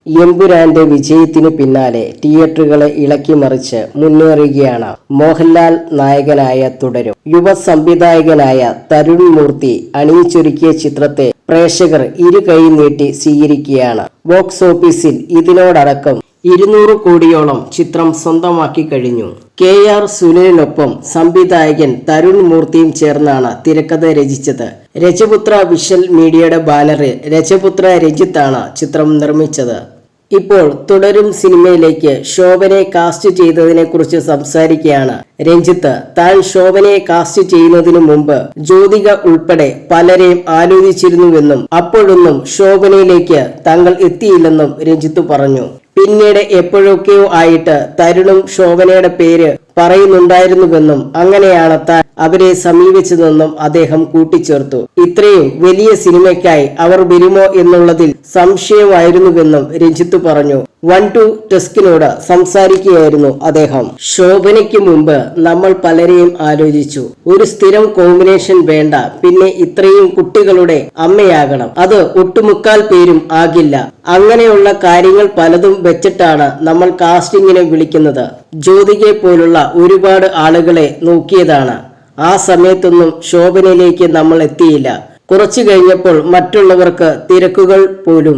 എമ്പുരാന്റെ വിജയത്തിനു പിന്നാലെ തിയേറ്ററുകളെ ഇളക്കിമറിച്ച് മുന്നേറുകയാണ് മോഹൻലാൽ നായകനായ തുടരും. യുവ സംവിധായകനായ തരുൺ മൂർത്തി അണിയിച്ചൊരുക്കിയ ചിത്രത്തെ പ്രേക്ഷകർ ഇരുകൈ നീട്ടി സ്വീകരിക്കുകയാണ്. ബോക്സ് ഓഫീസിൽ ഇതിനോടടക്കം 200 കോടിയോളം ചിത്രം സ്വന്തമാക്കി കഴിഞ്ഞു. KR സുനിലിനൊപ്പം സംവിധായകൻ തരുൺ മൂർത്തിയും ചേർന്നാണ് തിരക്കഥ രചിച്ചത്. രജപുത്ര വിഷ്വൽ മീഡിയയുടെ ബാനറിൽ രജപുത്ര രഞ്ജിത്താണ് ചിത്രം നിർമ്മിച്ചത്. ഇപ്പോൾ തുടരും സിനിമയിലേക്ക് ശോഭനയെ കാസ്റ്റ് ചെയ്തതിനെ കുറിച്ച് സംസാരിക്കുകയാണ് രഞ്ജിത്ത്. താൻ ശോഭനയെ കാസ്റ്റ് ചെയ്യുന്നതിനു മുമ്പ് ജ്യോതിക ഉൾപ്പെടെ പലരെയും ആലോചിച്ചിരുന്നുവെന്നും അപ്പോഴൊന്നും ശോഭനയിലേക്ക് തങ്ങൾ എത്തിയില്ലെന്നും രഞ്ജിത്ത് പറഞ്ഞു. പിന്നീട് എപ്പോഴൊക്കെയോ ആയിട്ട് തരുണും ശോഭനയുടെ പേര് പറയുന്നുണ്ടായിരുന്നുവെന്നും അങ്ങനെയാണ് താൻ അവരെ സമീപിച്ചതെന്നും അദ്ദേഹം കൂട്ടിച്ചേർത്തു. ഇത്രയും വലിയ സിനിമയ്ക്കായി അവർ വരുമോ എന്നുള്ളതിൽ സംശയമായിരുന്നുവെന്നും രഞ്ജിത്ത് പറഞ്ഞു. 1-2 ഡെസ്കിനോട് സംസാരിക്കുകയായിരുന്നു അദ്ദേഹം. ശോഭനയ്ക്ക് മുമ്പ് നമ്മൾ പലരെയും ആലോചിച്ചു. ഒരു സ്ഥിരം കോമ്പിനേഷൻ വേണ്ട, പിന്നെ ഇത്രയും കുട്ടികളുടെ അമ്മയാകണം, അത് ഒട്ടുമുക്കാൽ പേരും ആകില്ല. അങ്ങനെയുള്ള കാര്യങ്ങൾ പലതും വെച്ചിട്ടാണ് നമ്മൾ കാസ്റ്റിങ്ങിനെ വിളിക്കുന്നത്. ജ്യോതികയെ പോലുള്ള ഒരുപാട് ആളുകളെ നോക്കിയതാണ്. ആ സമയത്തൊന്നും ശോഭനയിലേക്ക് നമ്മൾ എത്തിയില്ല. കുറച്ചു കഴിഞ്ഞപ്പോൾ മറ്റുള്ളവർക്ക് തിരക്കുകൾ പോലും.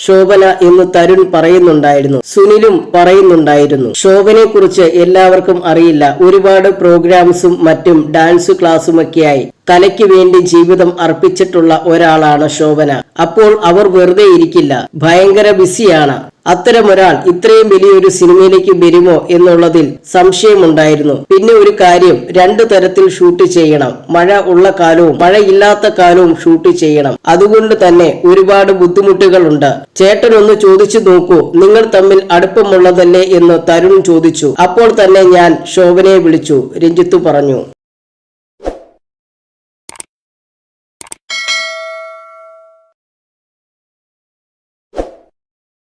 ശോഭന എന്ന് തരുൺ പറയുന്നുണ്ടായിരുന്നു, സുനിലും പറയുന്നുണ്ടായിരുന്നു. ശോഭനയെ കുറിച്ച് എല്ലാവർക്കും അറിയില്ല. ഒരുപാട് പ്രോഗ്രാംസും മറ്റും ഡാൻസ് ക്ലാസ്സുമൊക്കെയായി കലയ്ക്ക് വേണ്ടി ജീവിതം അർപ്പിച്ചിട്ടുള്ള ഒരാളാണ് ശോഭന. അപ്പോൾ അവർ വെറുതെ ഇരിക്കില്ല, ഭയങ്കര ബിസിയാണ്. അത്തരമൊരാൾ ഇത്രയും വലിയൊരു സിനിമയിലേക്ക് വരുമോ എന്നുള്ളതിൽ സംശയമുണ്ടായിരുന്നു. പിന്നെ ഒരു കാര്യം, 2 തരത്തിൽ ഷൂട്ട് ചെയ്യണം. മഴ ഉള്ള കാലവും മഴയില്ലാത്ത കാലവും ഷൂട്ട് ചെയ്യണം. അതുകൊണ്ട് തന്നെ ഒരുപാട് ബുദ്ധിമുട്ടുകളുണ്ട്. ചേട്ടനൊന്ന് ചോദിച്ചു നോക്കൂ, നിങ്ങൾ തമ്മിൽ അടുപ്പമുള്ളതല്ലേ എന്ന് തരുൺ ചോദിച്ചു. അപ്പോൾ തന്നെ ഞാൻ ശോഭനയെ വിളിച്ചു, രഞ്ജിത്ത് പറഞ്ഞു.